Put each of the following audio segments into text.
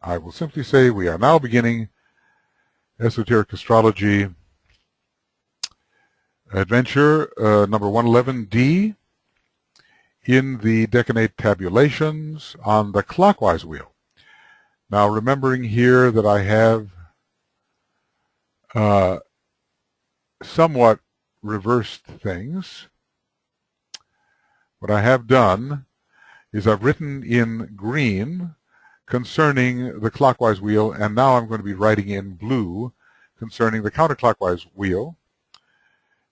I will simply say we are now beginning Esoteric Astrology Adventure number 111D in the Decanate tabulations on the clockwise wheel. Now, remembering here that I have somewhat reversed things, what I have done is I've written in green concerning the clockwise wheel, and now I'm going to be writing in blue concerning the counterclockwise wheel.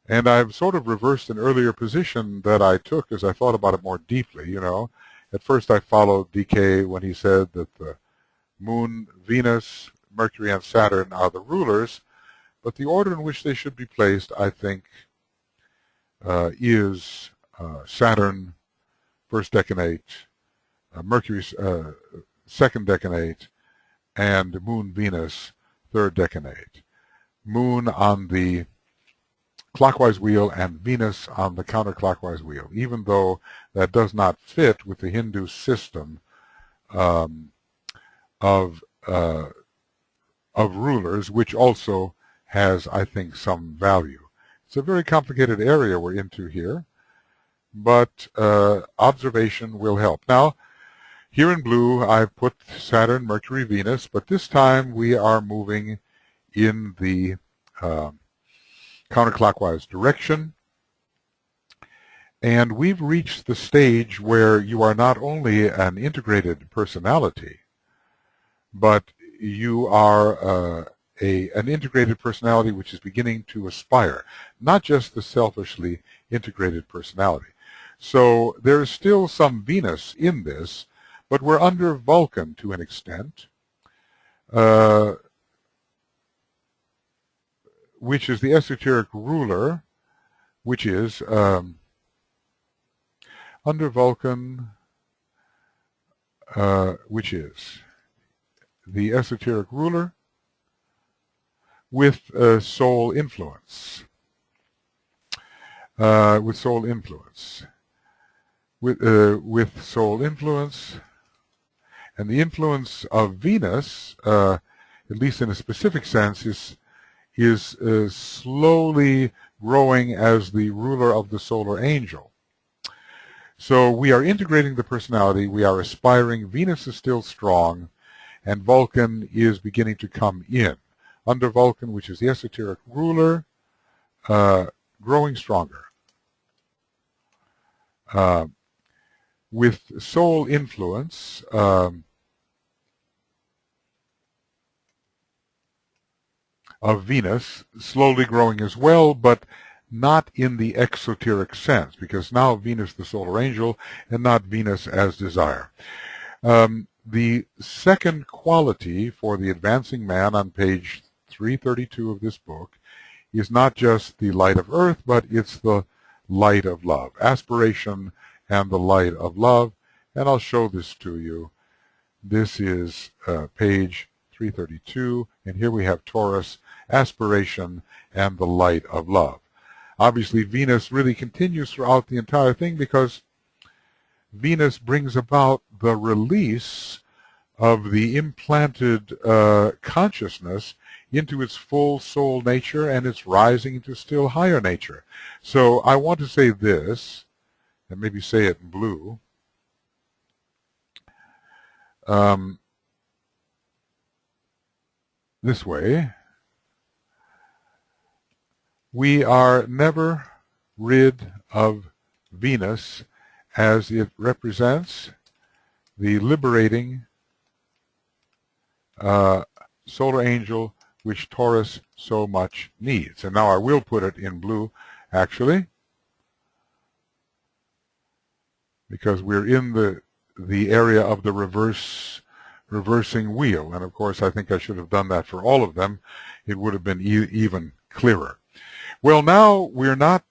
And I've sort of reversed an earlier position that I took as I thought about it more deeply, you know. At first I followed DK when he said that the Moon, Venus, Mercury, and Saturn are the rulers, but the order in which they should be placed, I think, is Saturn, first decanate, Mercury, second decanate, and Moon, Venus, third decanate. Moon on the clockwise wheel and Venus on the counterclockwise wheel, even though that does not fit with the Hindu system of rulers, which also has, I think, some value. It's a very complicated area we're into here, but observation will help. Now, here in blue, I've put Saturn, Mercury, Venus, but this time we are moving in the counterclockwise direction. And we've reached the stage where you are not only an integrated personality, but you are an integrated personality which is beginning to aspire, not just the selfishly integrated personality. So there is still some Venus in this, but we're under Vulcan to an extent, which is the esoteric ruler, which is under Vulcan, which is the esoteric ruler with soul influence. With soul influence. With soul influence. And the influence of Venus, at least in a specific sense, is slowly growing as the ruler of the solar angel. So we are integrating the personality, we are aspiring, Venus is still strong, and Vulcan is beginning to come in. Under Vulcan, which is the esoteric ruler, growing stronger. With soul influence, of Venus, slowly growing as well, but not in the exoteric sense, because now Venus the solar angel and not Venus as desire. The second quality for the advancing man on page 332 of this book is not just the light of earth, but it's the light of love, aspiration and the light of love. And I'll show this to you. This is page 332, and here we have Taurus, aspiration, and the light of love. Obviously, Venus really continues throughout the entire thing because Venus brings about the release of the implanted consciousness into its full soul nature, and it's rising into still higher nature. So I want to say this, and maybe say it in blue. This way, we are never rid of Venus as it represents the liberating solar angel which Taurus so much needs. And now I will put it in blue, actually, because we're in the area of the reversing wheel. And of course, I think I should have done that for all of them. It would have been even clearer. Well, now we're not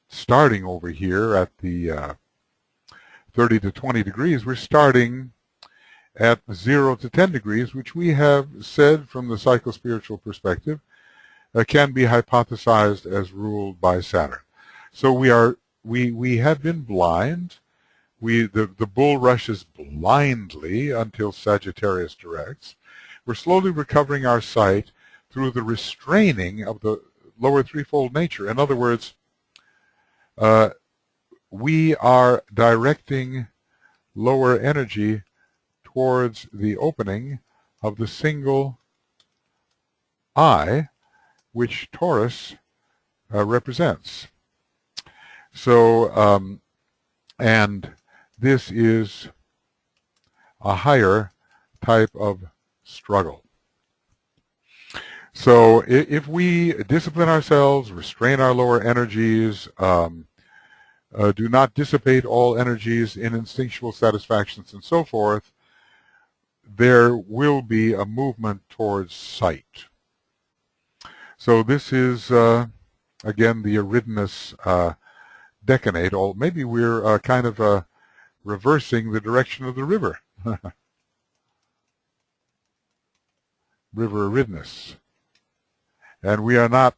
starting over here at the 30 to 20 degrees. We're starting at 0 to 10 degrees, which we have said from the psychospiritual perspective can be hypothesized as ruled by Saturn. So we have been blind. The bull rushes blindly until Sagittarius directs. We're slowly recovering our sight through the restraining of the lower threefold nature. In other words, we are directing lower energy towards the opening of the single eye, which Taurus represents. So, and this is a higher type of struggle. So if we discipline ourselves, restrain our lower energies, do not dissipate all energies in instinctual satisfactions and so forth, there will be a movement towards sight. So this is, again, the Eridanus decanate. Or maybe we're kind of reversing the direction of the river. River Eridanus. And we are not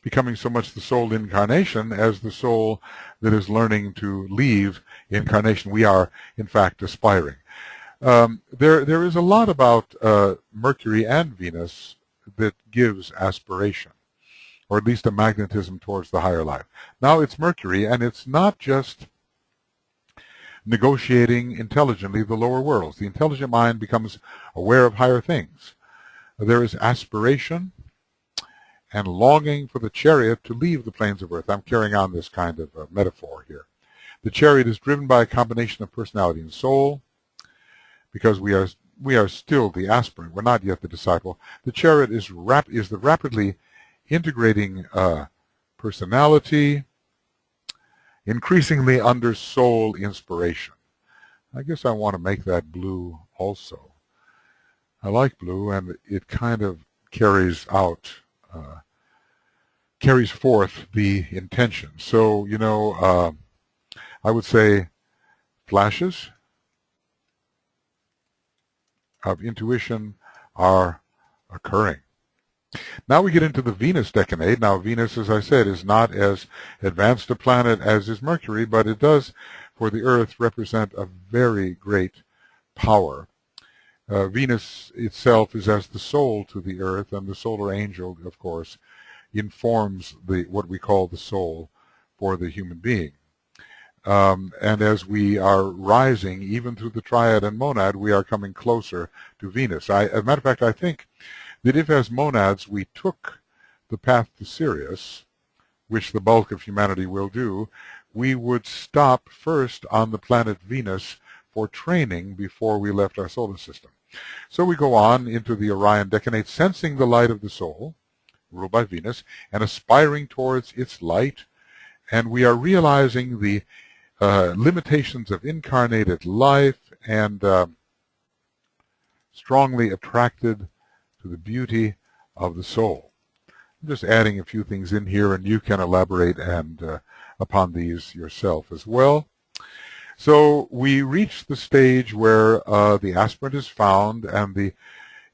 becoming so much the soul incarnation as the soul that is learning to leave incarnation. We are, in fact, aspiring. There is a lot about Mercury and Venus that gives aspiration, or at least a magnetism towards the higher life. Now it's Mercury, and it's not just negotiating intelligently the lower worlds. The intelligent mind becomes aware of higher things. There is aspiration and longing for the chariot to leave the plains of earth. I'm carrying on this kind of metaphor here. The chariot is driven by a combination of personality and soul, because we are still the aspirant. We're not yet the disciple. The chariot is the rapidly integrating personality, increasingly under soul inspiration. I guess I want to make that blue also. I like blue, and it kind of carries forth the intention. So, you know, I would say flashes of intuition are occurring. Now we get into the Venus decanate. Now Venus, as I said, is not as advanced a planet as is Mercury, but it does, for the Earth, represent a very great power. Venus itself is as the soul to the Earth, and the solar angel, of course, informs what we call the soul for the human being. And as we are rising, even through the triad and monad, we are coming closer to Venus. As a matter of fact, I think that if as monads we took the path to Sirius, which the bulk of humanity will do, we would stop first on the planet Venus for training before we left our solar system. So we go on into the Orion decanate, sensing the light of the soul, ruled by Venus, and aspiring towards its light, and we are realizing the limitations of incarnated life, and strongly attracted to the beauty of the soul. I'm just adding a few things in here, and you can elaborate and upon these yourself as well. So we reach the stage where the aspirant is found, and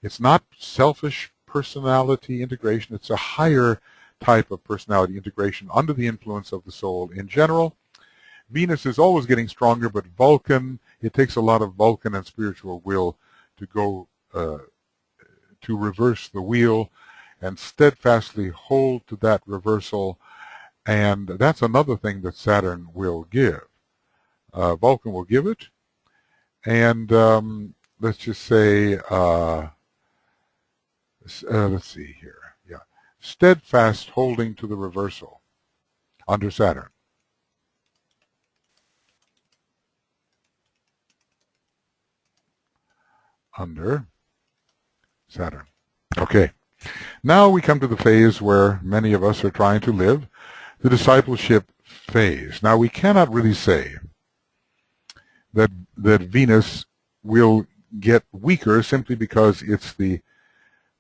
it's not selfish personality integration, it's a higher type of personality integration under the influence of the soul in general. Venus is always getting stronger, but Vulcan, it takes a lot of Vulcan and spiritual will to go to reverse the wheel and steadfastly hold to that reversal, and that's another thing that Saturn will give. Vulcan will give it, and let's just say, let's see here, yeah, steadfast holding to the reversal under Saturn. Under Saturn. Okay. Now we come to the phase where many of us are trying to live, the discipleship phase. Now we cannot really say that Venus will get weaker simply because it's the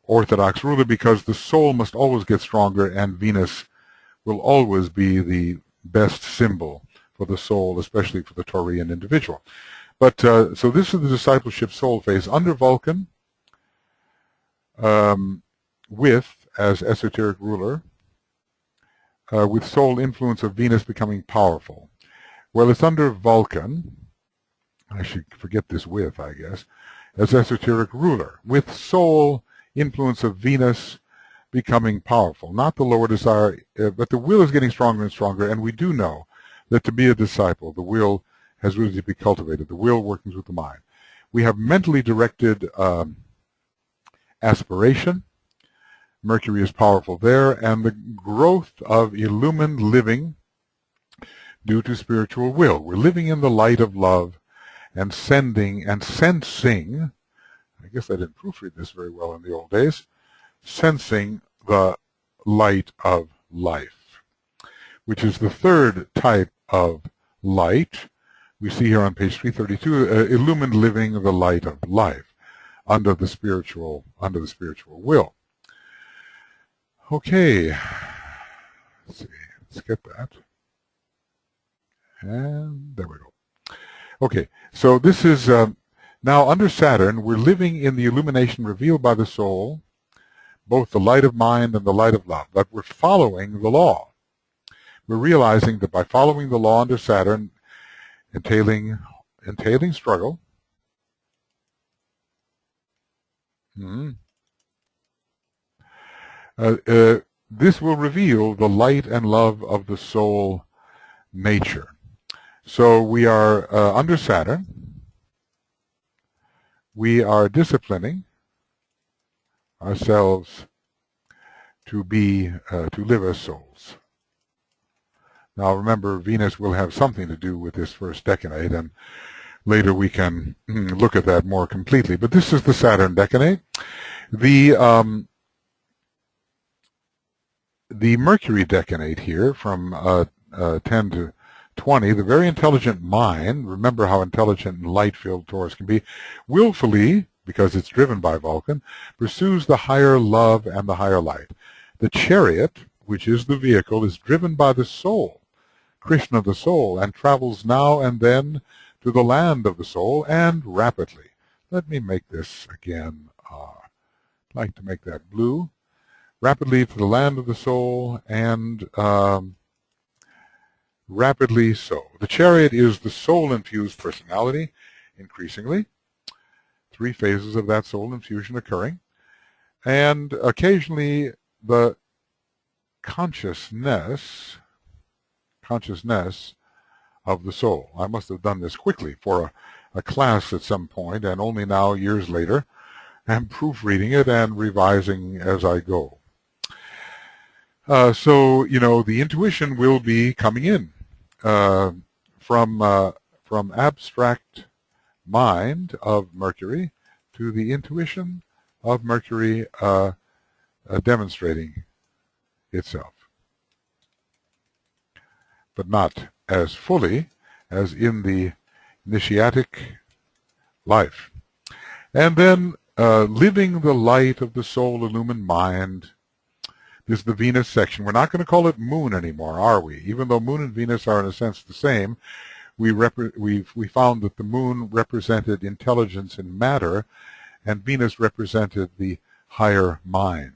orthodox ruler, because the soul must always get stronger, and Venus will always be the best symbol for the soul, especially for the Taurean individual. But so this is the discipleship soul phase under Vulcan, with, as esoteric ruler, with soul influence of Venus becoming powerful. Well, it's under Vulcan, I should forget this with, I guess, as esoteric ruler, with soul influence of Venus becoming powerful. Not the lower desire, but the will is getting stronger and stronger, and we do know that to be a disciple, the will has really to be cultivated, the will working with the mind. We have mentally directed aspiration. Mercury is powerful there, and the growth of illumined living due to spiritual will. We're living in the light of love and sending and sensing, I guess I didn't proofread this very well in the old days, sensing the light of life, which is the third type of light. We see here on page 332, illumined living the light of life under the spiritual will. Okay, let's see, let's get that. And there we go. Okay, so this is now under Saturn, we're living in the illumination revealed by the soul, both the light of mind and the light of love, but we're following the law. We're realizing that by following the law under Saturn, entailing struggle, this will reveal the light and love of the soul nature. So we are under Saturn. We are disciplining ourselves to live as souls. Now remember, Venus will have something to do with this first decanate, and later we can look at that more completely. But this is the Saturn decanate. The Mercury decanate here from 10 to 20, the very intelligent mind, remember how intelligent and light-filled Taurus can be, willfully, because it's driven by Vulcan, pursues the higher love and the higher light. The chariot, which is the vehicle, is driven by the soul, Krishna the soul, and travels now and then to the land of the soul, and rapidly. Let me make this again. I'd like to make that blue. Rapidly to the land of the soul, and rapidly so. The chariot is the soul-infused personality, increasingly. 3 phases of that soul infusion occurring. And occasionally the consciousness of the soul. I must have done this quickly for a class at some point, and only now, years later, I'm proofreading it and revising as I go. So, the intuition will be coming in from abstract mind of Mercury to the intuition of Mercury demonstrating itself, but not as fully as in the initiatic life. And then living the light of the soul-illumined mind. This is the Venus section. We're not going to call it Moon anymore, are we? Even though Moon and Venus are in a sense the same, we found that the Moon represented intelligence in matter, and Venus represented the higher mind,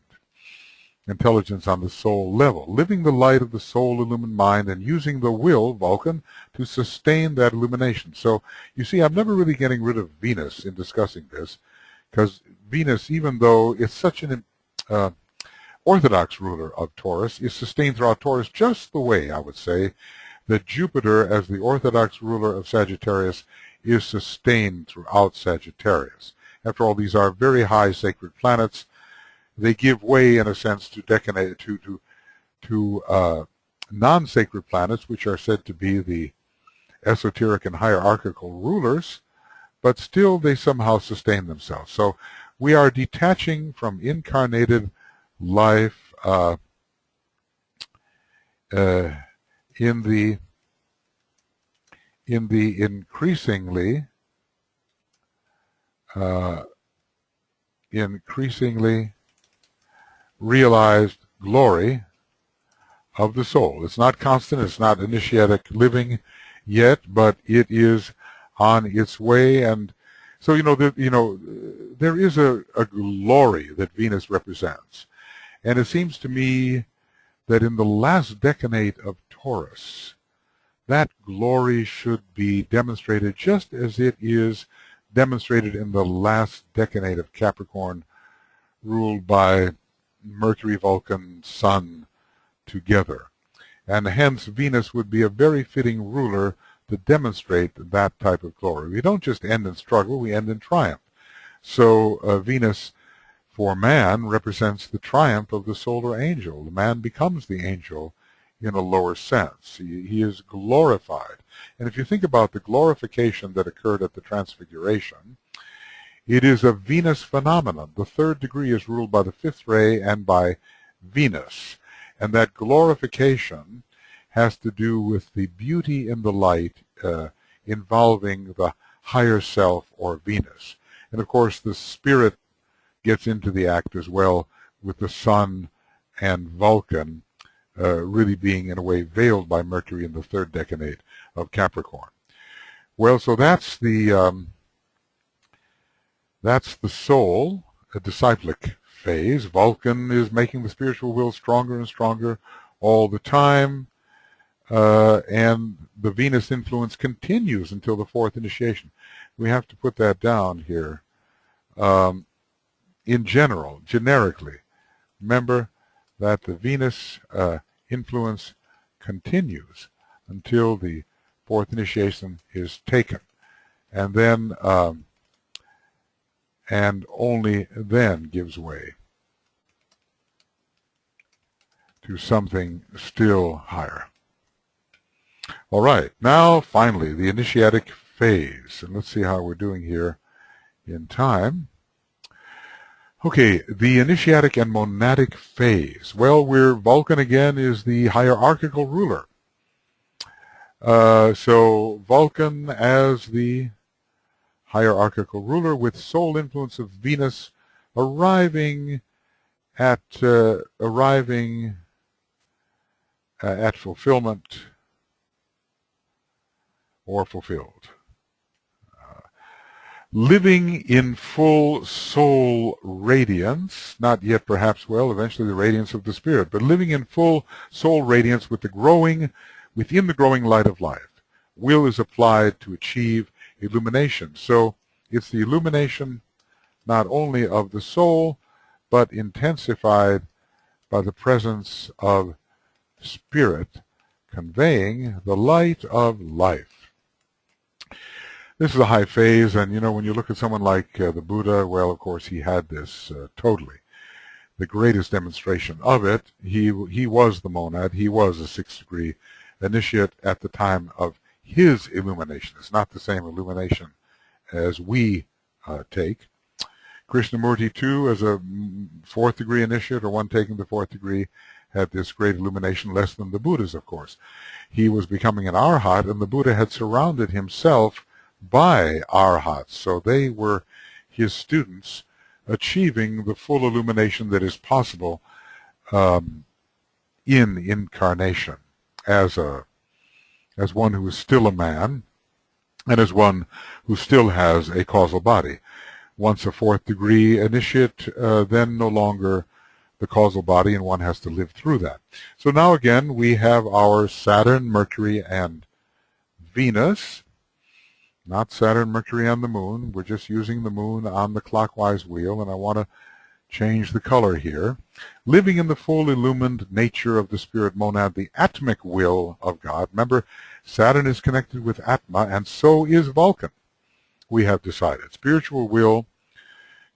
intelligence on the soul level. Living the light of the soul-illumined mind and using the will, Vulcan, to sustain that illumination. So, you see, I'm never really getting rid of Venus in discussing this, because Venus, even though it's such an orthodox ruler of Taurus, is sustained throughout Taurus just the way, I would say, that Jupiter, as the orthodox ruler of Sagittarius, is sustained throughout Sagittarius. After all, these are very high sacred planets. They give way, in a sense, to decanate to non-sacred planets, which are said to be the esoteric and hierarchical rulers, but still they somehow sustain themselves. So we are detaching from incarnated life in the increasingly realized glory of the soul. It's not constant, it's not initiatic living yet, but it is on its way. And so there is a glory that Venus represents. And it seems to me that in the last decanate of Taurus, that glory should be demonstrated just as it is demonstrated in the last decade of Capricorn, ruled by Mercury, Vulcan, Sun together. And hence Venus would be a very fitting ruler to demonstrate that type of glory. We don't just end in struggle, we end in triumph. So Venus for man represents the triumph of the solar angel. The man becomes the angel in a lower sense. He is glorified. And if you think about the glorification that occurred at the Transfiguration, it is a Venus phenomenon. The third degree is ruled by the fifth ray and by Venus. And that glorification has to do with the beauty in the light involving the higher self or Venus. And of course the spirit gets into the act as well, with the Sun and Vulcan really being in a way veiled by Mercury in the third decade of Capricorn. Well, so that's the soul, a disciplic phase. Vulcan is making the spiritual will stronger and stronger all the time, and the Venus influence continues until the fourth initiation. We have to put that down here. In general, generically, remember that the Venus influence continues until the fourth initiation is taken, and then and only then gives way to something still higher. All right, now finally the initiatic phase, and let's see how we're doing here in time. Okay, the initiatic and monadic phase. Well, Vulcan again is the hierarchical ruler. So Vulcan as the hierarchical ruler, with soul influence of Venus arriving at fulfillment or fulfilled. Living in full soul radiance, not yet perhaps, well, eventually the radiance of the spirit, but living in full soul radiance within the growing light of life. Will is applied to achieve illumination. So it's the illumination not only of the soul, but intensified by the presence of spirit, conveying the light of life. This is a high phase, and you know, when you look at someone like the Buddha, well, of course, he had this totally. The greatest demonstration of it, he was the monad, he was a sixth degree initiate at the time of his illumination. It's not the same illumination as we take. Krishnamurti, too, as a fourth degree initiate, or one taking the fourth degree, had this great illumination, less than the Buddhas, of course. He was becoming an arhat, and the Buddha had surrounded himself by arhats, so they were his students, achieving the full illumination that is possible in incarnation as one who is still a man and as one who still has a causal body. Once a fourth degree initiate, then no longer the causal body, and one has to live through that. So now again we have our Saturn, Mercury, and Venus. Not Saturn, Mercury, and the Moon. We're just using the Moon on the clockwise wheel, and I want to change the color here. Living in the full illumined nature of the spirit monad, the atmic will of God. Remember, Saturn is connected with Atma, and so is Vulcan. We have decided. Spiritual will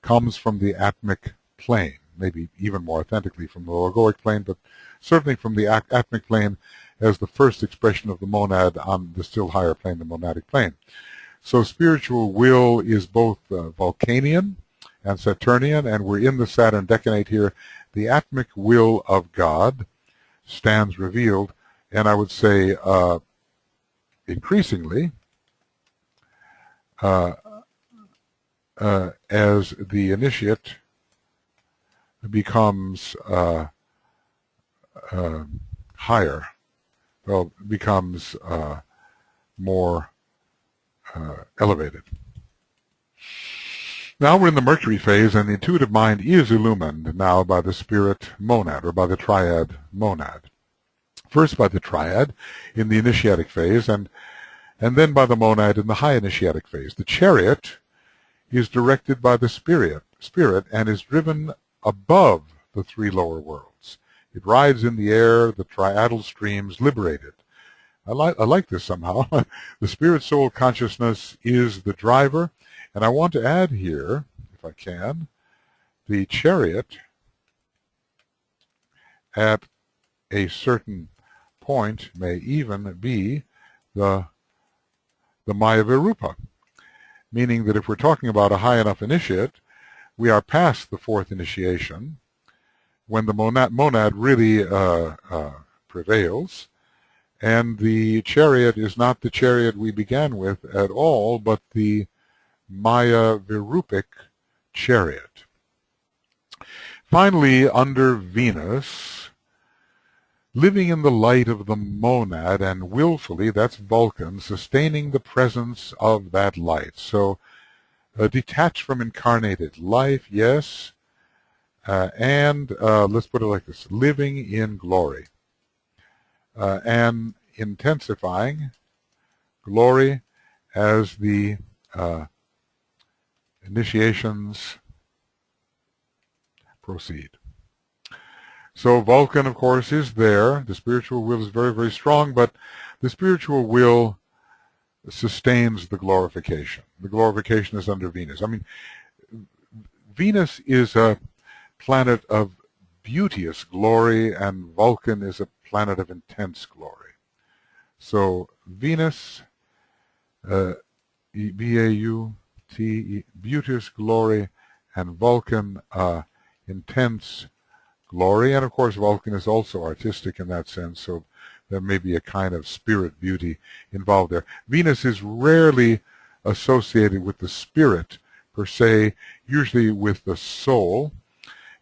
comes from the atmic plane, maybe even more authentically from the logoic plane, but certainly from the atmic plane as the first expression of the monad on the still higher plane, the monadic plane. So spiritual will is both Vulcanian and Saturnian, and we're in the Saturn decade here. The atmic will of God stands revealed, and I would say increasingly as the initiate becomes higher, well, becomes more elevated. Now we're in the Mercury phase, and the intuitive mind is illumined now by the spirit monad, or by the triad monad. First by the triad in the initiatic phase, and then by the monad in the high initiatic phase. The chariot is directed by the spirit and is driven above the three lower worlds. It rides in the air, the triadal streams liberated. I like this somehow. The spirit soul consciousness is the driver, and I want to add here, if I can, the chariot at a certain point may even be the Maya Virupa, meaning that if we're talking about a high enough initiate, we are past the fourth initiation, when the monad really prevails, and the chariot is not the chariot we began with at all, but the Maya Virupic chariot. Finally, under Venus, living in the light of the monad and willfully, that's Vulcan, sustaining the presence of that light. So detached from incarnated life, yes, and let's put it like this, living in glory. And intensifying glory as the initiations proceed. So Vulcan, of course, is there. The spiritual will is very, very strong, but the spiritual will sustains the glorification. The glorification is under Venus. I mean, Venus is a planet of beauteous glory, and Vulcan is a planet of intense glory. So Venus, B-A-U-T-E, beauteous glory, and Vulcan, intense glory. And of course, Vulcan is also artistic in that sense, so there may be a kind of spirit beauty involved there. Venus is rarely associated with the spirit per se, usually with the soul,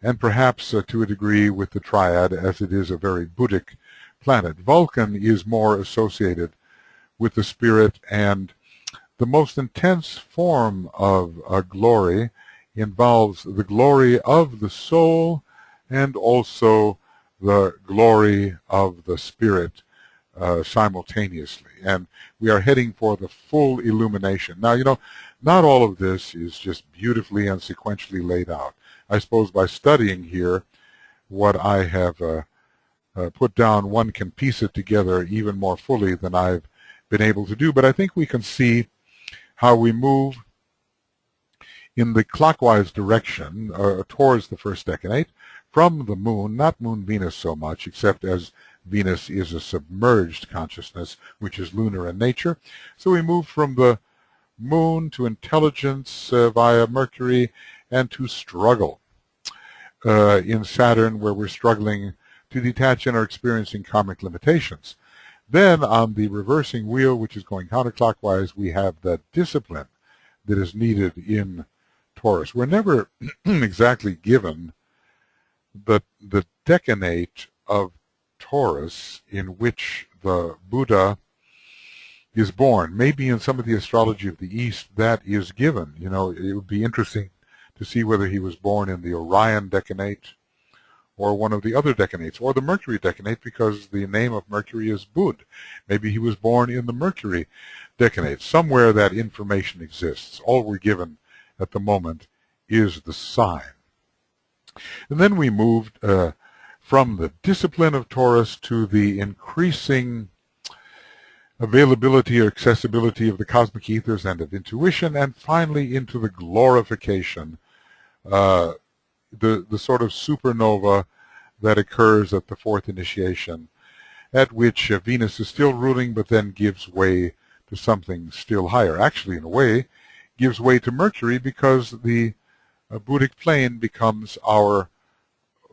and perhaps to a degree with the triad, as it is a very Buddhic planet. Vulcan is more associated with the spirit, and the most intense form of glory involves the glory of the soul and also the glory of the spirit simultaneously. And we are heading for the full illumination. Now, you know, not all of this is just beautifully and sequentially laid out. I suppose by studying here what I have put down, one can piece it together even more fully than I've been able to do. But I think we can see how we move in the clockwise direction towards the first decanate from the moon, not moon Venus so much, except as Venus is a submerged consciousness, which is lunar in nature. So we move from the moon to intelligence via Mercury and to struggle in Saturn, where we're struggling to detach and are experiencing karmic limitations. Then on the reversing wheel, which is going counterclockwise, we have the discipline that is needed in Taurus. We're never exactly given the decanate of Taurus in which the Buddha is born. Maybe in some of the astrology of the East that is given. You know, it would be interesting to see whether he was born in the Orion decanate or one of the other decanates, or the Mercury decanate, because the name of Mercury is Bud. Maybe he was born in the Mercury decanate. Somewhere that information exists. All we're given at the moment is the sign. And then we moved from the discipline of Taurus to the increasing availability or accessibility of the cosmic ethers and of intuition, and finally into the glorification, the sort of supernova that occurs at the fourth initiation, at which Venus is still ruling but then gives way to something still higher. Actually, in a way, gives way to Mercury, because the Buddhic plane becomes our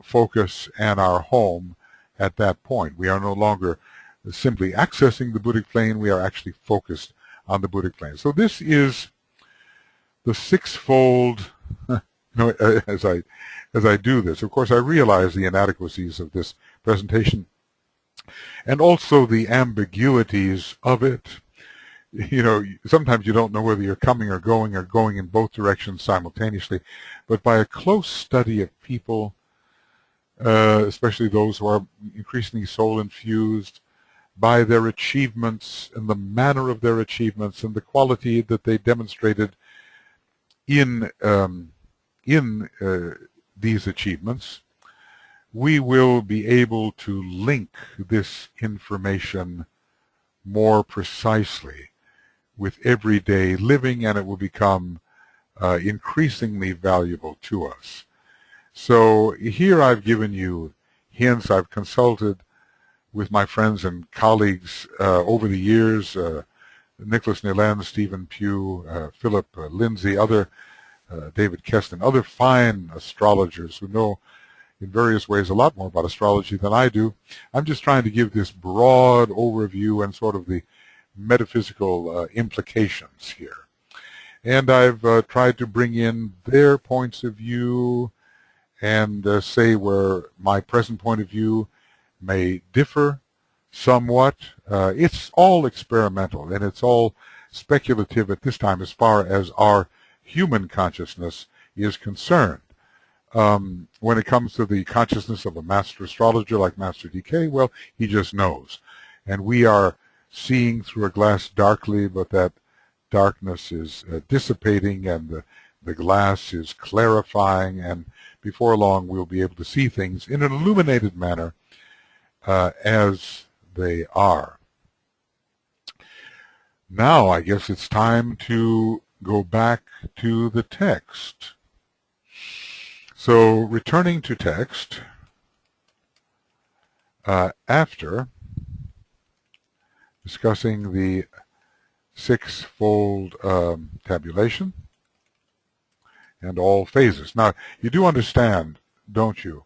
focus and our home at that point. We are no longer simply accessing the Buddhic plane, we are actually focused on the Buddhic plane. So this is the sixfold, as I do this. Of course, I realize the inadequacies of this presentation and also the ambiguities of it. You know, sometimes you don't know whether you're coming or going in both directions simultaneously. But by a close study of people, especially those who are increasingly soul-infused by their achievements and the manner of their achievements and the quality that they demonstrated in these achievements, we will be able to link this information more precisely with everyday living, and it will become increasingly valuable to us. So here I've given you hints. I've consulted with my friends and colleagues over the years, Nicholas Nilan, Stephen Pugh, Philip Lindsay, David Keston, other fine astrologers who know in various ways a lot more about astrology than I do. I'm just trying to give this broad overview and sort of the metaphysical implications here. And I've tried to bring in their points of view and say where my present point of view may differ somewhat. It's all experimental and it's all speculative at this time as far as our human consciousness is concerned. When it comes to the consciousness of a master astrologer like Master DK, well, he just knows. And we are seeing through a glass darkly, but that darkness is dissipating and the glass is clarifying, and before long we'll be able to see things in an illuminated manner as they are. Now I guess it's time to go back to the text. So returning to text, after discussing the six-fold tabulation and all phases. Now, you do understand, don't you,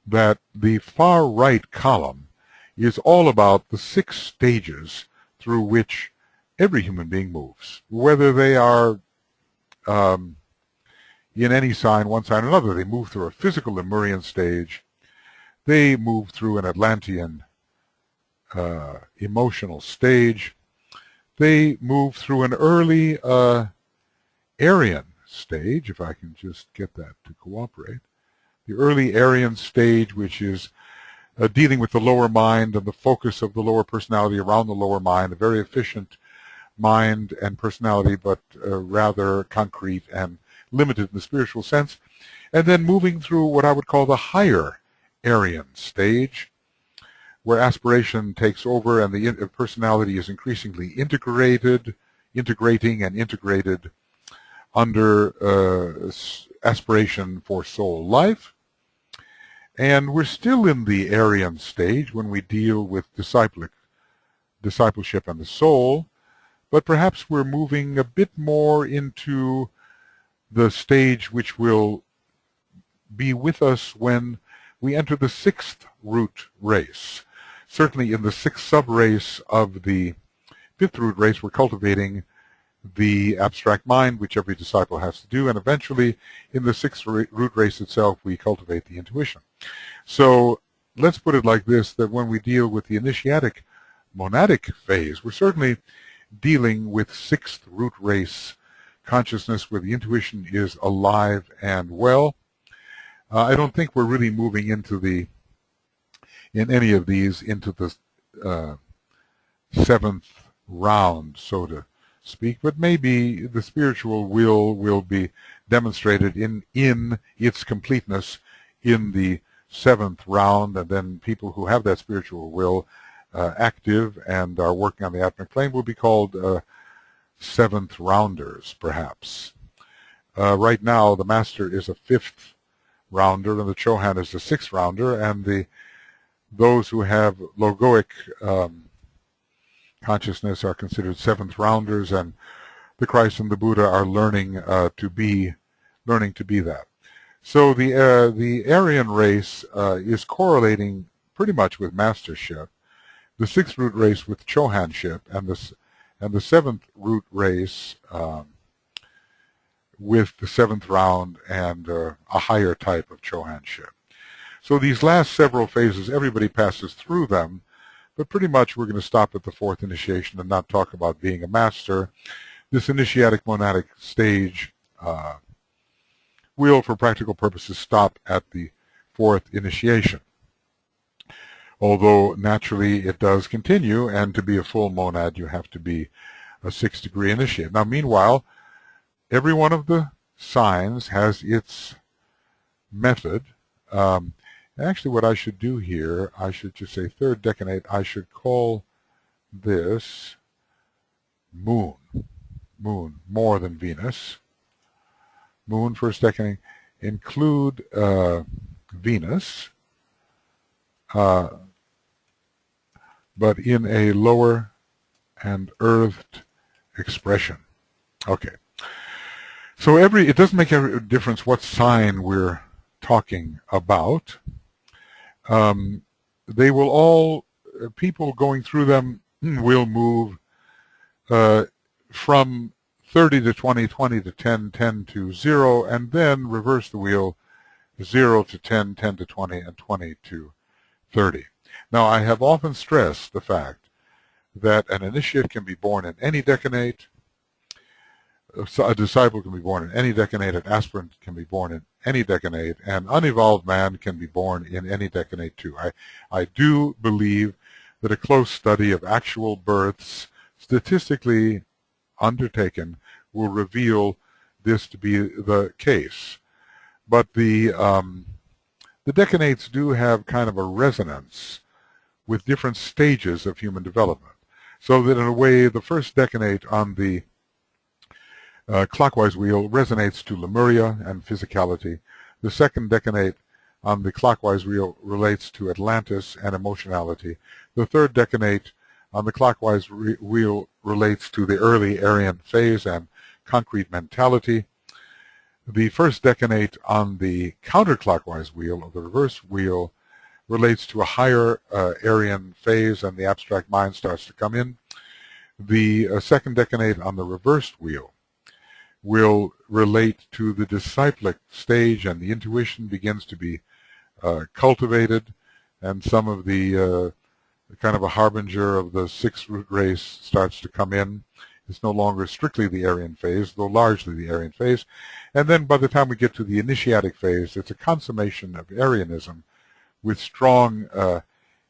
that the far right column is all about the 6 stages through which every human being moves, whether they are in any sign, one sign or another. They move through a physical Lemurian stage, they move through an Atlantean emotional stage, they move through an early Aryan stage, if I can just get that to cooperate. The early Aryan stage, which is dealing with the lower mind and the focus of the lower personality around the lower mind, a very efficient mind and personality, but rather concrete and limited in the spiritual sense. And then moving through what I would call the higher Aryan stage, where aspiration takes over and the personality is increasingly integrating and integrated under aspiration for soul life. And we're still in the Aryan stage when we deal with discipleship and the soul, but perhaps we're moving a bit more into the stage which will be with us when we enter the 6th root race. Certainly in the 6th sub-race of the 5th root race, we're cultivating the abstract mind, which every disciple has to do, and eventually in the 6th root race itself, we cultivate the intuition. So let's put it like this, that when we deal with the initiatic monadic phase, we're certainly dealing with 6th root race consciousness where the intuition is alive and well. I don't think we're really moving into in any of these, into the 7th round, so to speak, but maybe the spiritual will be demonstrated in its completeness in the 7th round, and then people who have that spiritual will active and are working on the Aspirant plane will be called 7th rounders, perhaps. Right now, the Master is a 5th rounder, and the Chohan is the 6th rounder, and those who have logoic consciousness are considered 7th rounders, and the Christ and the Buddha are learning to be that. So the Aryan race is correlating pretty much with mastership, the 6th root race with Chohanship, and the 7th root race with the 7th round and a higher type of Chohanship. So these last several phases, everybody passes through them, but pretty much we're going to stop at the 4th initiation and not talk about being a master. This initiatic monadic stage will, for practical purposes, stop at the fourth initiation. Although naturally it does continue, and to be a full monad you have to be a 6th degree initiate. Now meanwhile, every one of the signs has its method. Actually what I should do here, I should just say third decanate, I should call this Moon. Moon, more than Venus. Moon, first decanate, include Venus, but in a lower and earthed expression. Okay. So it doesn't make a difference what sign we're talking about. They will all, people going through them will move from 30 to 20, 20 to 10, 10 to 0, and then reverse the wheel 0 to 10, 10 to 20, and 20 to 30. Now, I have often stressed the fact that an initiate can be born in any decanate, a disciple can be born in any decanate, an aspirant can be born in any decanate, and unevolved man can be born in any decanate too. I do believe that a close study of actual births, statistically undertaken, will reveal this to be the case. But the decanates do have kind of a resonance with different stages of human development. So that in a way, the first decanate on the clockwise wheel resonates to Lemuria and physicality. The second decanate on the clockwise wheel relates to Atlantis and emotionality. The third decanate on the clockwise wheel relates to the early Aryan phase and concrete mentality. The first decanate on the counterclockwise wheel, or the reverse wheel, relates to a higher Aryan phase, and the abstract mind starts to come in. The second decanate on the reversed wheel will relate to the disciplic stage, and the intuition begins to be cultivated, and some of the kind of a harbinger of the sixth root race starts to come in. It's no longer strictly the Aryan phase, though largely the Aryan phase. And then by the time we get to the initiatic phase, it's a consummation of Aryanism with strong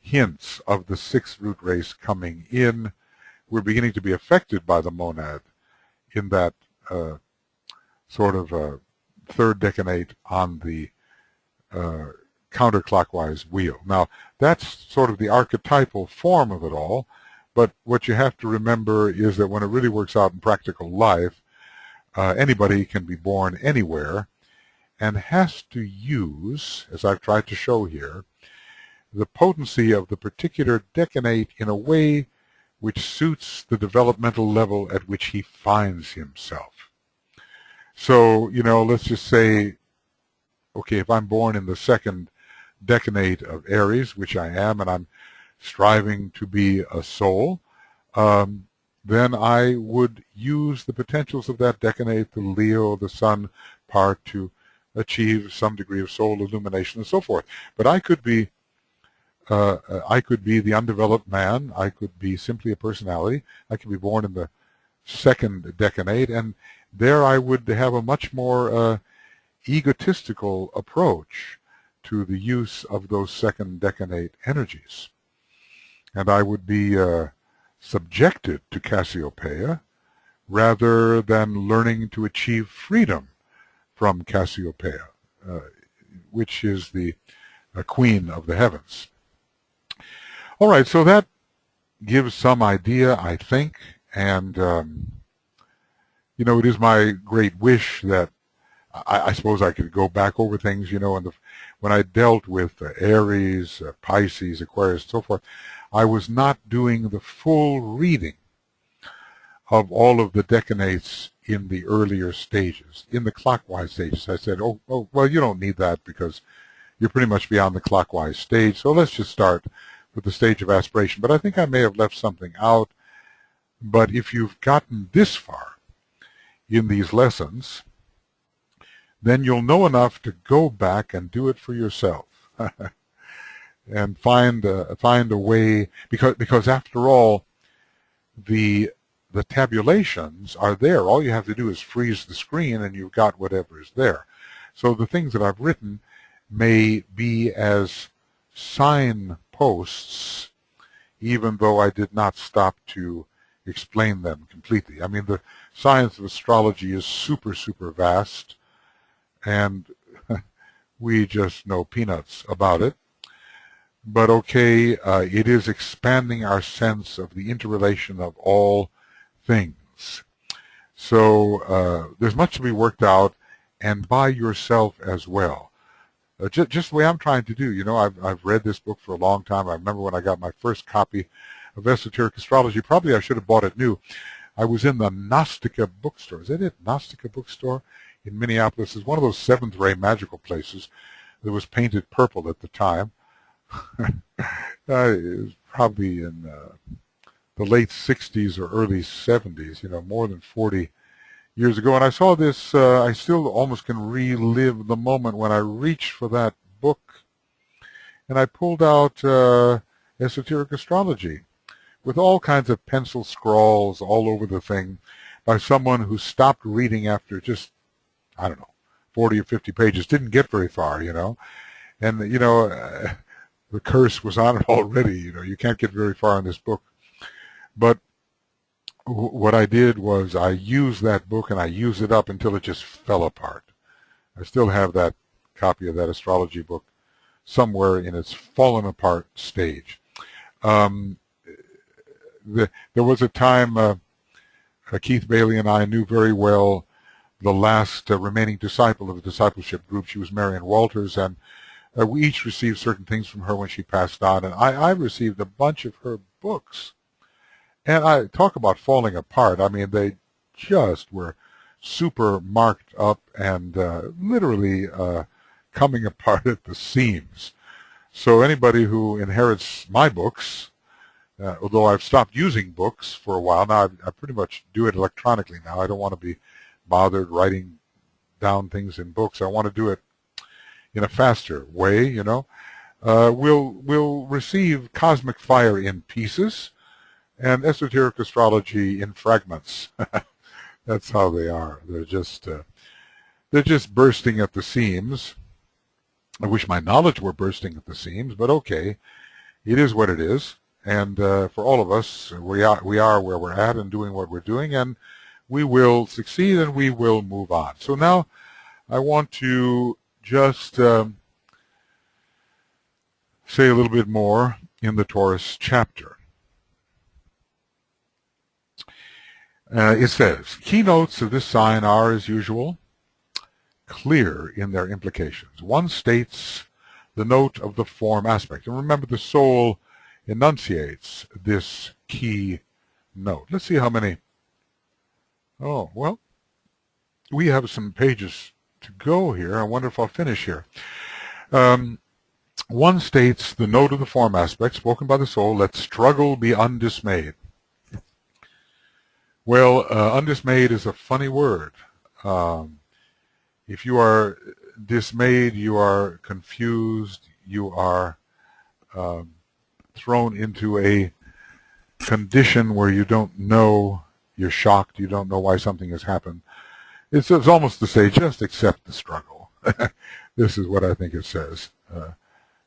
hints of the sixth root race coming in. We're beginning to be affected by the monad in that sort of third decanate on the counterclockwise wheel. Now, that's sort of the archetypal form of it all, but what you have to remember is that when it really works out in practical life, anybody can be born anywhere and has to use, as I've tried to show here, the potency of the particular decanate in a way which suits the developmental level at which he finds himself. So, you know, let's just say, okay, if I'm born in the second decanate of Aries, which I am, and I'm striving to be a soul, then I would use the potentials of that decanate, the Leo, the Sun part, to achieve some degree of soul illumination and so forth. But I could be the undeveloped man. I could be simply a personality. I could be born in the second decanate, and there I would have a much more egotistical approach to the use of those second decanate energies. And I would be subjected to Cassiopeia rather than learning to achieve freedom from Cassiopeia, which is the queen of the heavens. All right, so that gives some idea, I think, and you know, it is my great wish that I suppose I could go back over things, you know, and when I dealt with Aries, Pisces, Aquarius, and so forth, I was not doing the full reading of all of the decanates in the earlier stages. In the clockwise stages, I said, oh, well, you don't need that because you're pretty much beyond the clockwise stage, so let's just start with the stage of aspiration. But I think I may have left something out. But if you've gotten this far in these lessons, then you'll know enough to go back and do it for yourself and find a way, because after all, the tabulations are there. All you have to do is freeze the screen and you've got whatever is there. So the things that I've written may be as signposts, even though I did not stop to explain them completely. I mean, the science of astrology is super, super vast, and we just know peanuts about it. But okay, it is expanding our sense of the interrelation of all things. So there's much to be worked out, and by yourself as well. Just the way I'm trying to do. You know, I've read this book for a long time. I remember when I got my first copy of Esoteric Astrology. Probably I should have bought it new. I was in the Gnostica bookstore. Is that it? Gnostica bookstore in Minneapolis. It's one of those seventh-ray magical places that was painted purple at the time. It was probably in the late 60s or early 70s, you know, more than 40 years ago. And I saw this, I still almost can relive the moment when I reached for that book and I pulled out Esoteric Astrology with all kinds of pencil scrawls all over the thing by someone who stopped reading after just, I don't know, 40 or 50 pages, didn't get very far, you know. And, you know, the curse was on it already, you know. You can't get very far in this book. But what I did was I used that book and I used it up until it just fell apart. I still have that copy of that astrology book somewhere in its fallen apart stage. There was a time Keith Bailey and I knew very well the last remaining disciple of the discipleship group. She was Marian Walters, and we each received certain things from her when she passed on, and I received a bunch of her books. And I talk about falling apart. I mean, they just were super marked up and literally coming apart at the seams. So anybody who inherits my books, although I've stopped using books for a while now, I pretty much do it electronically now. I don't want to be bothered writing down things in books. I want to do it in a faster way, you know. We'll receive cosmic fire in pieces and esoteric astrology in fragments. That's how they are. They're just bursting at the seams. I wish my knowledge were bursting at the seams, but okay, it is what it is. And for all of us, we are where we're at and doing what we're doing, and we will succeed and we will move on. So now I want to just say a little bit more in the Taurus chapter. It says, keynotes of this sign are, as usual, clear in their implications. One states the note of the form aspect. And remember, the soul enunciates this key note. Let's see how many. Oh, well, we have some pages to go here. I wonder if I'll finish here. One states the note of the form aspect, spoken by the soul, let struggle be undismayed. Well, undismayed is a funny word. If you are dismayed, you are confused, you are thrown into a condition where you don't know, you're shocked, you don't know why something has happened. It's almost to say, just accept the struggle. This is what I think it says.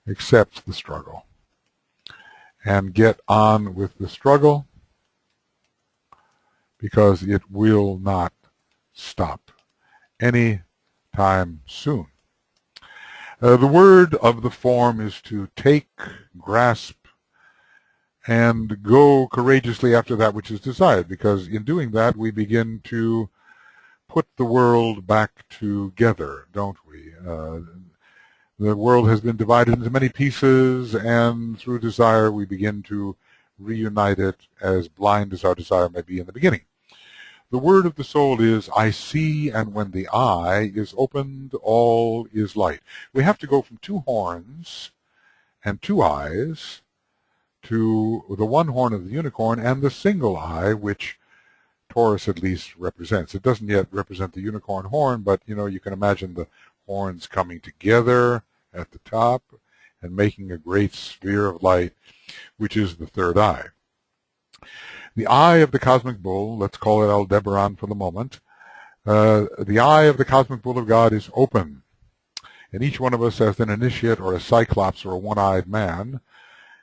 Accept the struggle. And get on with the struggle, because it will not stop any time soon. The word of the form is to take, grasp, and go courageously after that which is desired, because in doing that we begin to put the world back together, don't we? The world has been divided into many pieces, and through desire we begin to reunite it, as blind as our desire may be in the beginning. The word of the soul is, I see, and when the eye is opened, all is light. We have to go from two horns and two eyes to the one horn of the unicorn and the single eye, which Taurus at least represents. It doesn't yet represent the unicorn horn, but you know, you can imagine the horns coming together at the top and making a great sphere of light, which is the third eye. The eye of the cosmic bull, let's call it Aldebaran for the moment, the eye of the cosmic bull of God is open. And each one of us, as an initiate or a cyclops or a one-eyed man,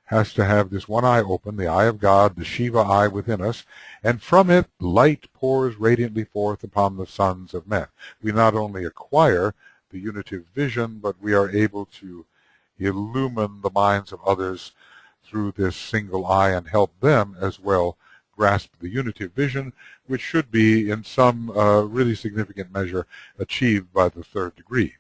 has to have this one eye open, the eye of God, the Shiva eye within us, and from it light pours radiantly forth upon the sons of men. We not only acquire the unitive vision, but we are able to illumine the minds of others through this single eye and help them as well grasp the unitive vision, which should be in some really significant measure achieved by the third degree.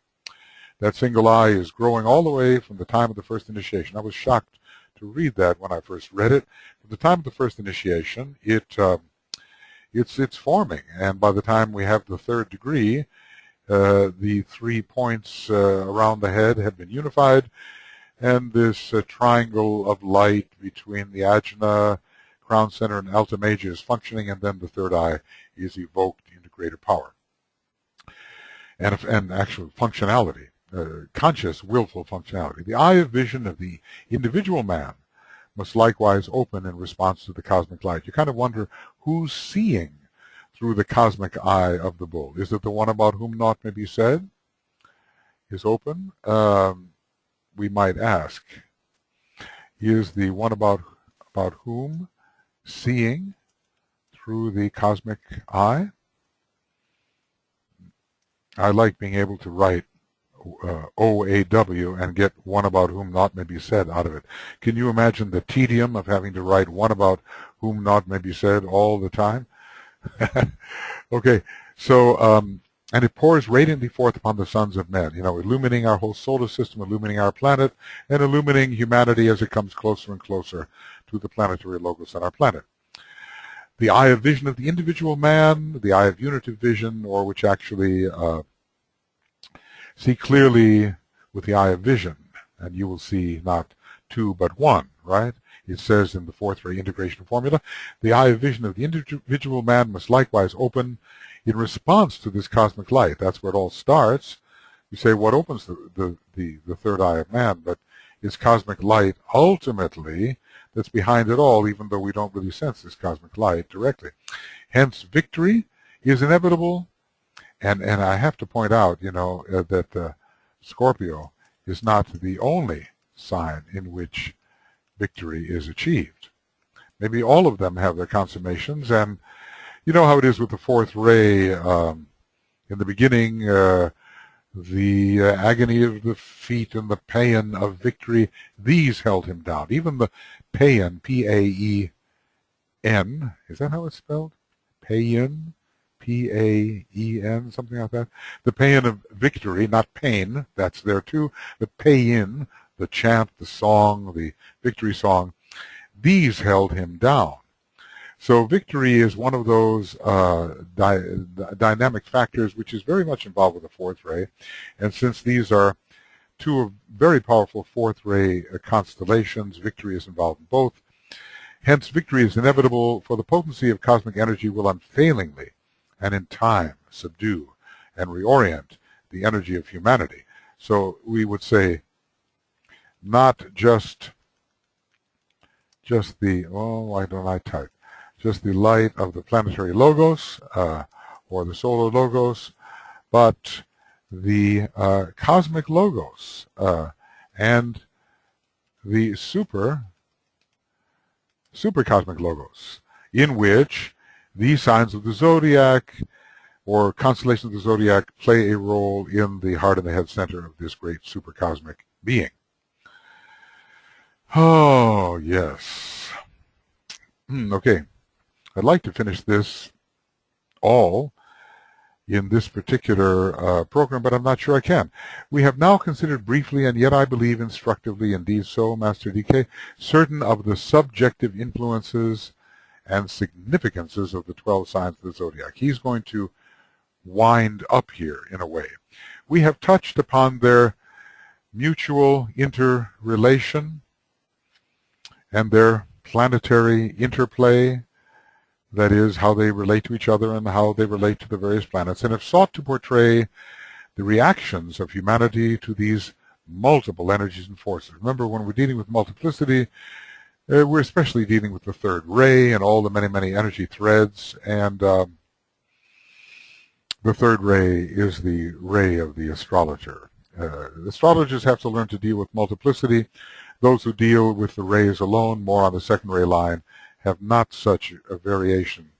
That single eye is growing all the way from the time of the first initiation. I was shocked to read that when I first read it. At the time of the first initiation, it's forming, and by the time we have the third degree, the 3 points around the head have been unified, and this triangle of light between the ajna, crown center, and alta major is functioning, and then the third eye is evoked into greater power and actual functionality. Conscious, willful functionality. The eye of vision of the individual man must likewise open in response to the cosmic light. You kind of wonder who's seeing through the cosmic eye of the bull. Is it the one about whom naught may be said is open? We might ask. Is the one about whom seeing through the cosmic eye? I like being able to write OAW and get one about whom naught may be said out of it. Can you imagine the tedium of having to write one about whom naught may be said all the time? Okay, so, and it pours radiantly forth upon the sons of men, illumining our whole solar system, illumining our planet, and illumining humanity as it comes closer and closer to the planetary logos on our planet. The eye of vision of the individual man, the eye of unitive vision, or which actually see clearly with the eye of vision, and you will see not two but one, right? It says in the fourth ray integration formula, the eye of vision of the individual man must likewise open in response to this cosmic light. That's where it all starts. You say, what opens the third eye of man? But it's cosmic light ultimately that's behind it all, even though we don't really sense this cosmic light directly. Hence, victory is inevitable. And I have to point out, that Scorpio is not the only sign in which victory is achieved. Maybe all of them have their consummations, and you know how it is with the fourth ray. In the beginning, the agony of the feet and the paean of victory, these held him down. Even the paean, P-A-E-N, is that how it's spelled? Paean? P-A-E-N, something like that. The paean of victory, not pain, that's there too. The paean, the chant, the song, the victory song, these held him down. So victory is one of those dynamic factors which is very much involved with the fourth ray. And since these are two very powerful fourth ray constellations, victory is involved in both. Hence, victory is inevitable, for the potency of cosmic energy will unfailingly and in time subdue and reorient the energy of humanity. So we would say not just the, why don't I type? Just the light of the planetary logos or the solar logos, but the cosmic logos and the super cosmic logos, in which these signs of the zodiac or constellations of the zodiac play a role in the heart and the head center of this great supercosmic being. Oh, yes. Okay. I'd like to finish this all in this particular program, but I'm not sure I can. We have now considered briefly, and yet I believe instructively, indeed so, Master DK, certain of the subjective influences and significances of the 12 signs of the zodiac. He's going to wind up here in a way. We have touched upon their mutual interrelation and their planetary interplay, that is, how they relate to each other and how they relate to the various planets, and have sought to portray the reactions of humanity to these multiple energies and forces. Remember, when we're dealing with multiplicity, we're especially dealing with the third ray and all the many, many energy threads, and the third ray is the ray of the astrologer. Astrologers have to learn to deal with multiplicity. Those who deal with the rays alone, more on the second ray line, have not such a variation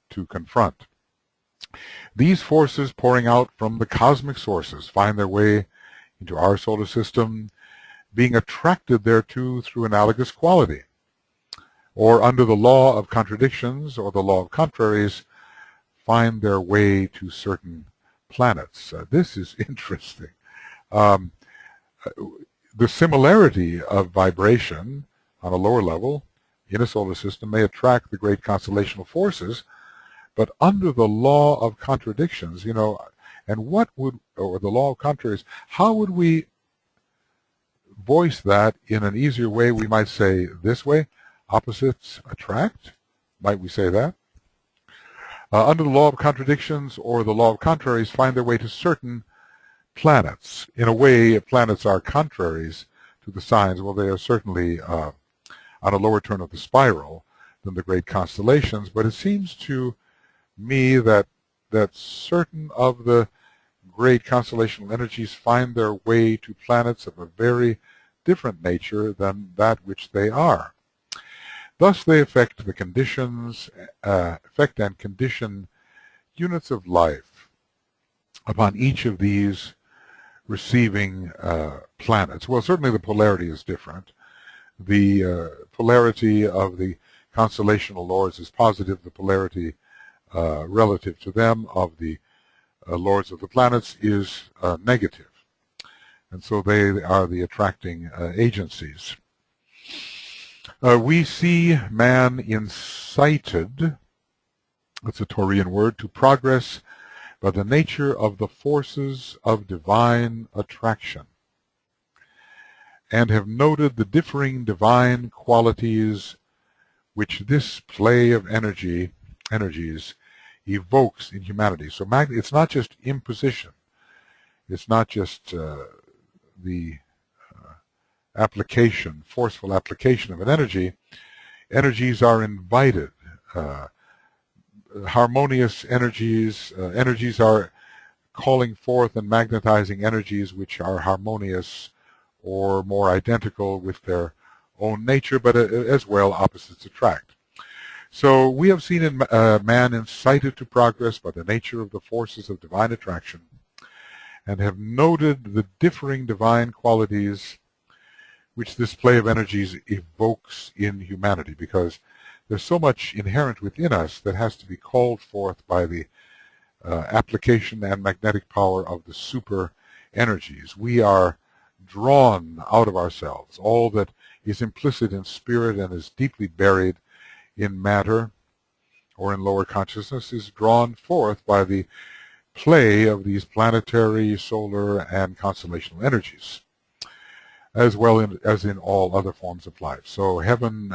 to confront. These forces pouring out from the cosmic sources find their way into our solar system, being attracted thereto through analogous quality, or under the law of contradictions or the law of contraries, find their way to certain planets. This is interesting. The similarity of vibration on a lower level in a solar system may attract the great constellational forces, but under the law of contradictions, and what would, or the law of contraries, how would we voice that in an easier way? We might say this way: opposites attract. Might we say that? Under the law of contradictions or the law of contraries, find their way to certain planets. In a way, planets are contraries to the signs. Well, they are certainly on a lower turn of the spiral than the great constellations, but it seems to me that certain of the great constellational energies find their way to planets of a very different nature than that which they are. Thus they affect the conditions, affect and condition units of life upon each of these receiving planets. Well, certainly the polarity is different. The polarity of the constellational lords is positive. The polarity relative to them of the lords of the planets is negative. And so they are the attracting agencies. We see man incited, that's a Taurean word, to progress by the nature of the forces of divine attraction, and have noted the differing divine qualities which this play of energies evokes in humanity. So it's not just imposition. It's not just the application, forceful application of an energy. Energies are invited. Harmonious energies, energies are calling forth and magnetizing energies which are harmonious or more identical with their own nature, but as well opposites attract. So we have seen in man incited to progress by the nature of the forces of divine attraction, and have noted the differing divine qualities which this play of energies evokes in humanity, because there's so much inherent within us that has to be called forth by the application and magnetic power of the super energies. We are drawn out of ourselves. All that is implicit in spirit and is deeply buried in matter or in lower consciousness is drawn forth by the play of these planetary, solar, and constellational energies, as well as in all other forms of life. So heaven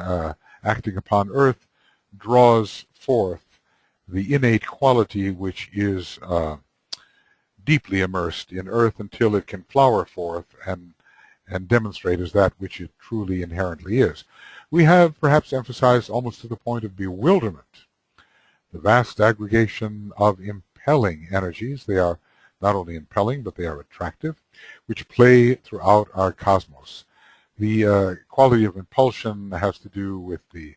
acting upon earth draws forth the innate quality which is deeply immersed in earth until it can flower forth and demonstrate as that which it truly inherently is. We have perhaps emphasized almost to the point of bewilderment the vast aggregation of impelling energies. They are not only impelling, but they are attractive, which play throughout our cosmos. The quality of impulsion has to do with the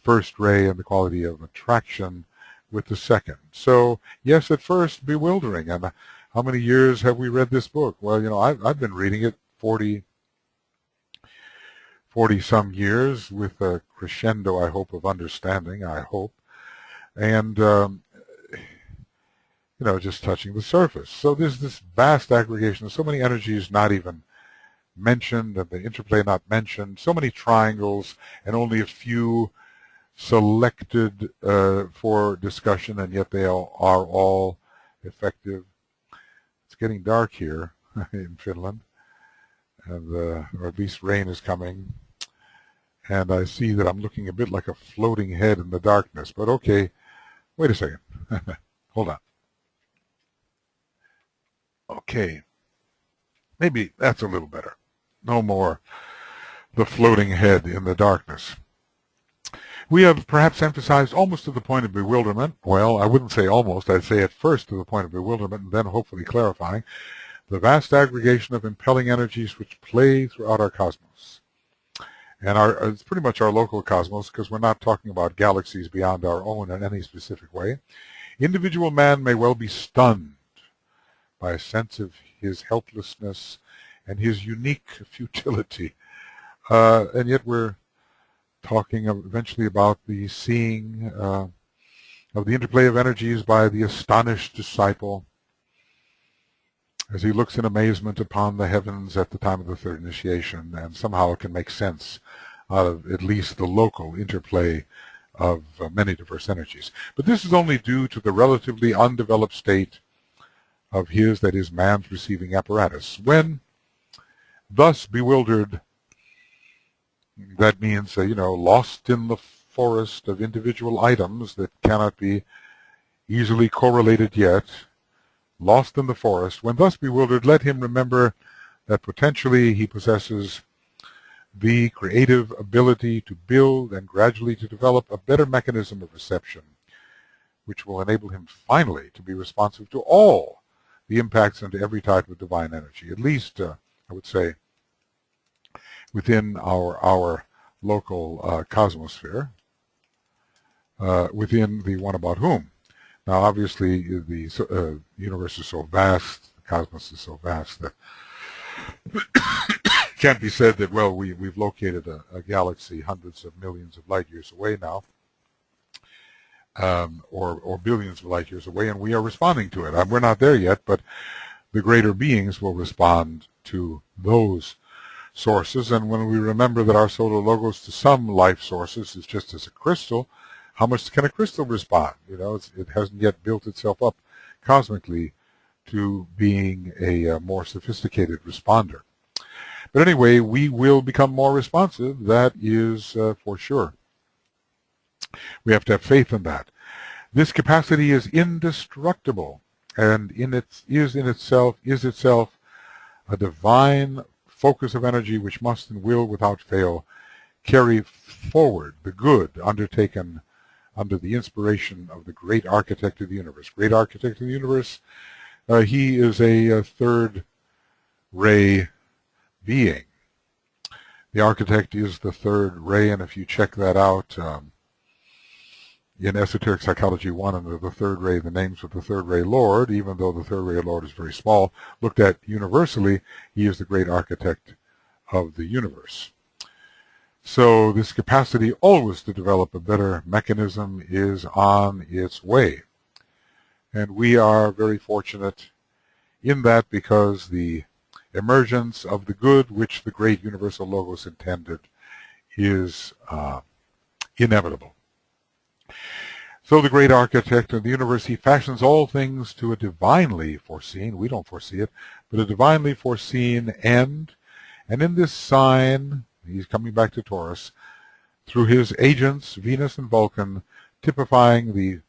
first ray, and the quality of attraction with the second. So, yes, at first, bewildering. And how many years have we read this book? Well, I've been reading it 40-some years with a crescendo, I hope, of understanding, I hope. And, just touching the surface. So there's this vast aggregation of so many energies not even mentioned, and the interplay not mentioned, so many triangles, and only a few selected for discussion, and yet they are all effective. It's getting dark here in Finland, and or at least rain is coming, and I see that I'm looking a bit like a floating head in the darkness. But okay, wait a second. Hold on. Okay, maybe that's a little better. No more the floating head in the darkness. We have perhaps emphasized almost to the point of bewilderment. Well, I wouldn't say almost. I'd say at first to the point of bewilderment, and then hopefully clarifying the vast aggregation of impelling energies which play throughout our cosmos. And it's pretty much our local cosmos, because we're not talking about galaxies beyond our own in any specific way. Individual man may well be stunned by a sense of his helplessness and his unique futility. And yet we're talking eventually about the seeing of the interplay of energies by the astonished disciple as he looks in amazement upon the heavens at the time of the third initiation, and somehow can make sense out of at least the local interplay of many diverse energies. But this is only due to the relatively undeveloped state of his, that is, man's receiving apparatus. When thus bewildered, that means, lost in the forest of individual items that cannot be easily correlated yet, lost in the forest, when thus bewildered, let him remember that potentially he possesses the creative ability to build and gradually to develop a better mechanism of reception, which will enable him finally to be responsive to all the impacts into every type of divine energy, at least, I would say, within our local cosmosphere, within the one about whom. Now, obviously, the universe is so vast, the cosmos is so vast that it can't be said that, well, we've located a galaxy hundreds of millions of light years away now, or billions of light years away, and we are responding to it. We're not there yet, but the greater beings will respond to those sources. And when we remember that our solar logos to some life sources is just as a crystal, how much can a crystal respond? It hasn't yet built itself up cosmically to being a more sophisticated responder. But anyway, we will become more responsive. That is for sure. We have to have faith in that. This capacity is indestructible, and is itself a divine focus of energy which must and will, without fail, carry forward the good undertaken under the inspiration of the great architect of the universe. Great architect of the universe, he is a third ray being. The architect is the third ray, and if you check that out in Esoteric Psychology 1 under the third ray, the names of the third ray Lord, even though the third ray Lord is very small, looked at universally, he is the great architect of the universe. So this capacity always to develop a better mechanism is on its way. And we are very fortunate in that, because the emergence of the good which the great universal logos intended is inevitable. So the great architect of the universe, he fashions all things to a divinely foreseen, we don't foresee it, but a divinely foreseen end. And in this sign, he's coming back to Taurus, through his agents, Venus and Vulcan, typifying the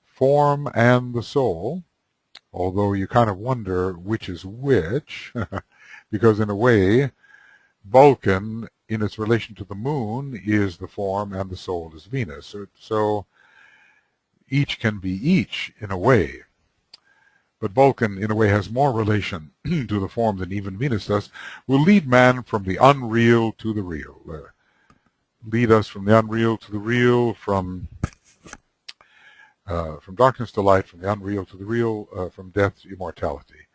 form and the soul, although you kind of wonder which is which, because in a way, Vulcan, in its relation to the moon, is the form and the soul is Venus. So each can be each in a way. But Vulcan, in a way, has more relation to the form than even Venus does, will lead man from the unreal to the real. Lead us from the unreal to the real, from darkness to light, from the unreal to the real, from death to immortality.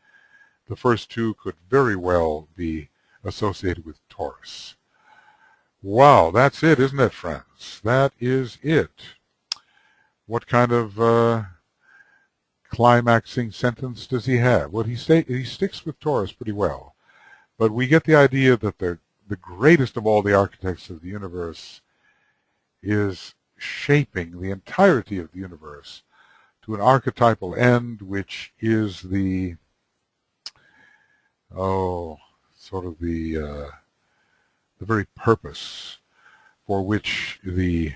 The first two could very well be associated with Taurus. Wow, that's it, isn't it, friends? That is it. What kind of climaxing sentence does he have? Well, he sticks with Taurus pretty well. But we get the idea that the greatest of all the architects of the universe is shaping the entirety of the universe to an archetypal end, which is the very purpose for which the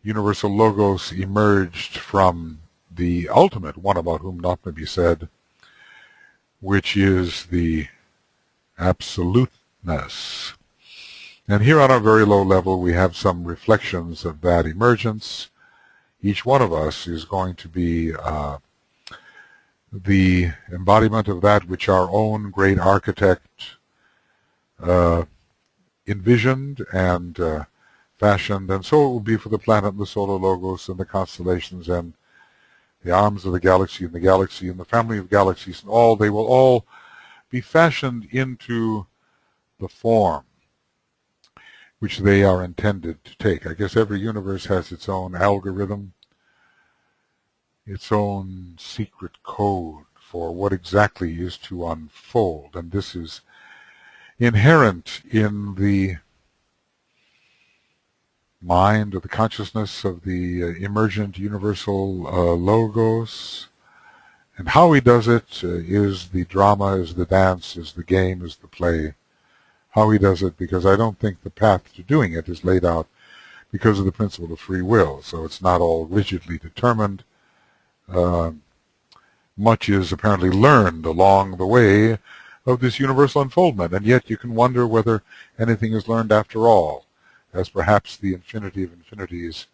universal logos emerged from the ultimate one about whom naught may be said, which is the absoluteness. And here on a very low level we have some reflections of that emergence. Each one of us is going to be the embodiment of that which our own great architect envisioned and fashioned, and so it will be for the planet and the solar logos and the constellations and the arms of the galaxy and the family of galaxies and all. They will all be fashioned into the form which they are intended to take. I guess every universe has its own algorithm, its own secret code for what exactly is to unfold, and this is inherent in the mind or the consciousness of the emergent universal logos. And how he does it is the drama, is the dance, is the game, is the play. How he does it, because I don't think the path to doing it is laid out because of the principle of free will. So it's not all rigidly determined. Much is apparently learned along the way of this universal unfoldment, and yet you can wonder whether anything is learned after all, as perhaps the infinity of infinities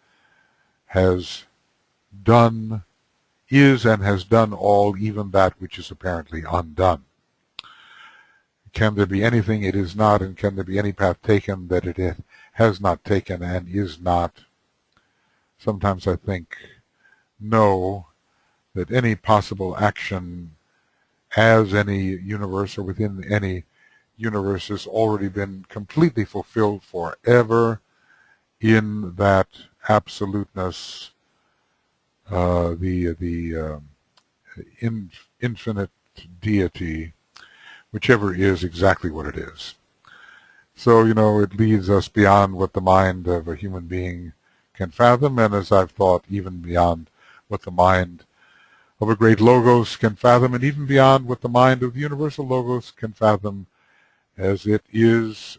has done, is and has done all, even that which is apparently undone. Can there be anything it is not, and can there be any path taken that it has not taken and is not? Sometimes I think no, that any possible action as any universe or within any universe has already been completely fulfilled forever in that absoluteness, the infinite deity, whichever is exactly what it is. So, it leads us beyond what the mind of a human being can fathom, and as I've thought, even beyond what the mind of a great logos can fathom, and even beyond what the mind of the universal logos can fathom, as is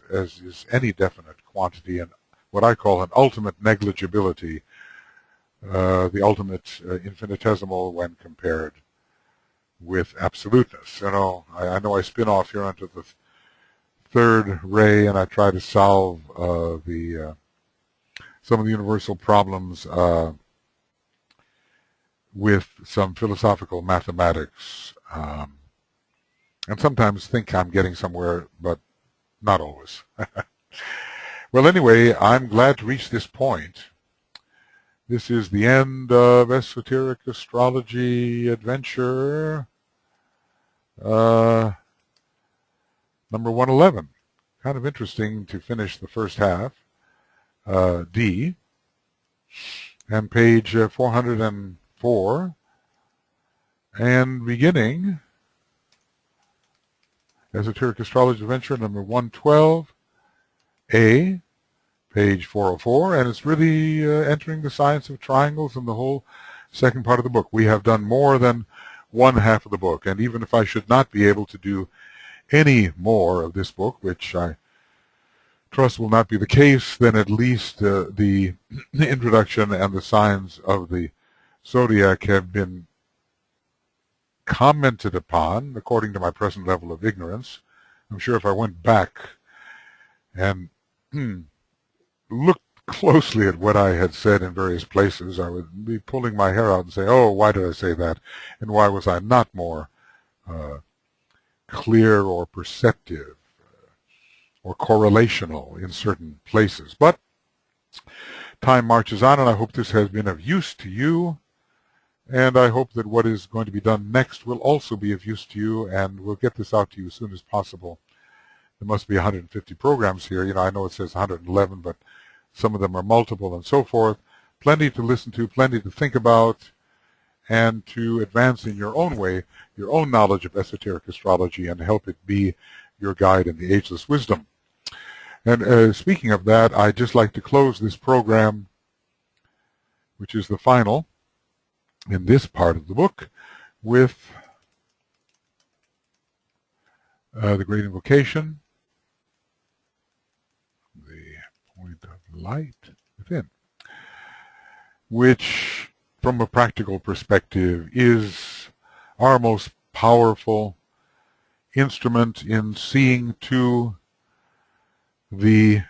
any definite quantity, and what I call an ultimate negligibility, the ultimate infinitesimal when compared with absoluteness. I know I spin off here onto the third ray, and I try to solve some of the universal problems with some philosophical mathematics, and sometimes think I'm getting somewhere, but not always. Well, anyway, I'm glad to reach this point. This is the end of Esoteric Astrology Adventure number 111. Kind of interesting to finish the first half, D, and page 404, and beginning Esoteric Astrology Adventure number 112, A, page 404, and it's really entering the science of triangles and the whole second part of the book. We have done more than one half of the book, and even if I should not be able to do any more of this book, which I trust will not be the case, then at least the introduction and the signs of the zodiac have been commented upon according to my present level of ignorance. I'm sure if I went back and looked closely at what I had said in various places, I would be pulling my hair out and say, oh, why did I say that? And why was I not more clear or perceptive or correlational in certain places? But time marches on, and I hope this has been of use to you. And I hope that what is going to be done next will also be of use to you, and we'll get this out to you as soon as possible. There must be 150 programs here. I know it says 111, but some of them are multiple and so forth. Plenty to listen to, plenty to think about, and to advance in your own way, your own knowledge of esoteric astrology, and help it be your guide in the ageless wisdom. And speaking of that, I'd just like to close this program, which is the final in this part of the book, with the great invocation, the point of light within, which from a practical perspective is our most powerful instrument in seeing to the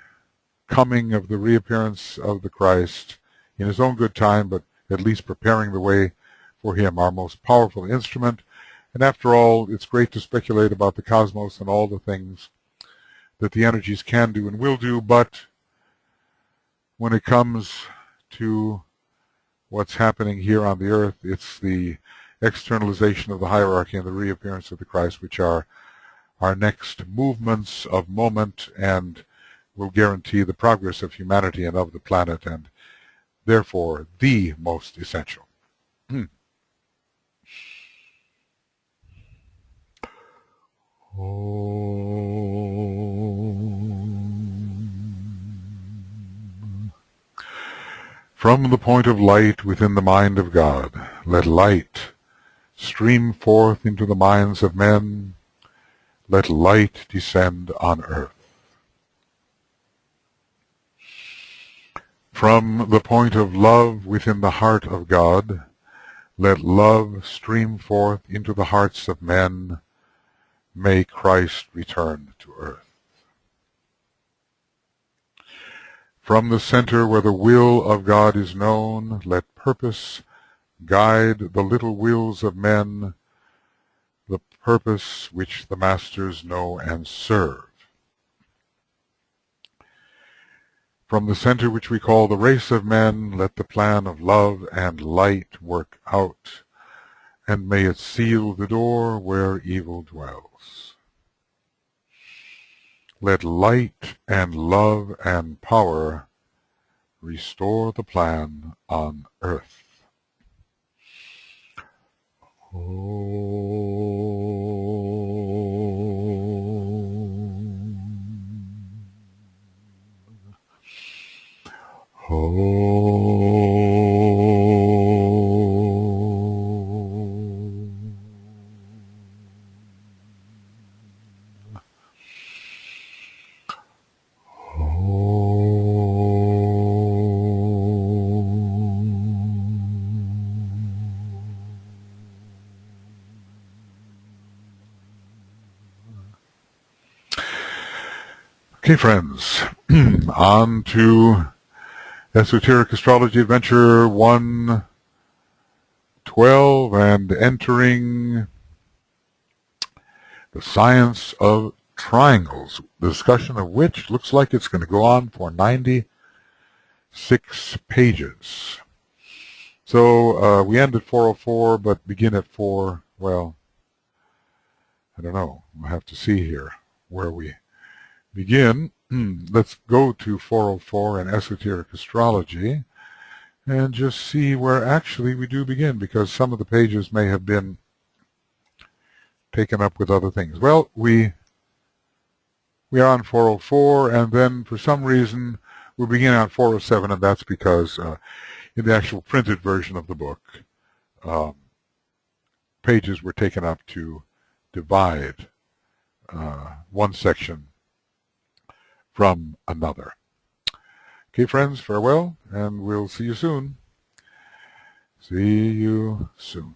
coming of the reappearance of the Christ in his own good time, but at least preparing the way for him. Our most powerful instrument And after all, it's great to speculate about the cosmos and all the things that the energies can do and will do, but when it comes to what's happening here on the earth, it's the externalization of the hierarchy and the reappearance of the Christ, which are our next movements of moment and will guarantee the progress of humanity and of the planet, and therefore the most essential. From the point of light within the mind of God, let light stream forth into the minds of men. Let light descend on earth. From the point of love within the heart of God, let love stream forth into the hearts of men. May Christ return to earth. From the center where the will of God is known, let purpose guide the little wills of men, the purpose which the masters know and serve. From the center which we call the race of men, let the plan of love and light work out, and may it seal the door where evil dwells. Let light and love and power restore the plan on earth. Okay, friends, on to Esoteric Astrology Adventure 112 and entering the science of triangles, the discussion of which looks like it's going to go on for 96 pages. So we end at 404, but begin at 4, well, I don't know. We'll have to see here where we begin. Let's go to 404 in Esoteric Astrology and just see where actually we do begin, because some of the pages may have been taken up with other things. Well, we are on 404, and then for some reason we're beginning on 407, and that's because in the actual printed version of the book, pages were taken up to divide one section from another. Okay, friends, farewell, and we'll see you soon. See you soon.